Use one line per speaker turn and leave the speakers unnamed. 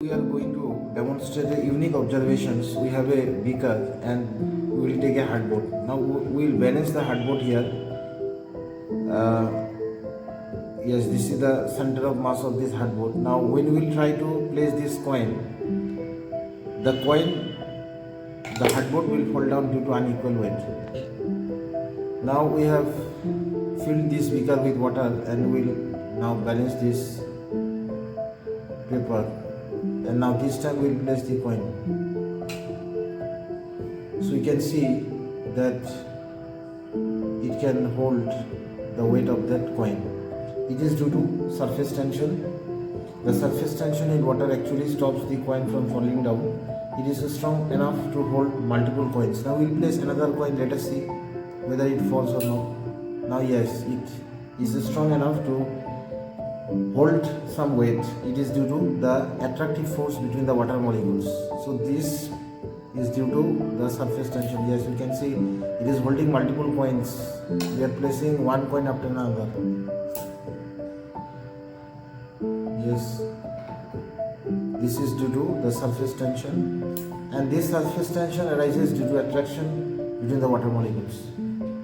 We are going to demonstrate a unique observations. We have a beaker and we will take a hardboard. Now we will balance the hardboard here. Yes, this is the center of mass of this hardboard. Now when we will try to place this coin, the hardboard will fall down due to unequal weight. Now we have filled this beaker with water and we will now balance this paper. And now this time we will place the coin. So you can see that it can hold the weight of that coin. It is due to surface tension. The surface tension in water actually stops the coin from falling down. It is strong enough to hold multiple coins. Now we will place another coin. Let us see whether it falls or not. Now yes, it is strong enough to hold some weight. It is due to the attractive force between the water molecules. So this is due to the surface tension. Yes, you can see it is holding multiple coins. We are placing one coin after another. Yes, this is due to the surface tension, and this surface tension arises due to attraction between the water molecules.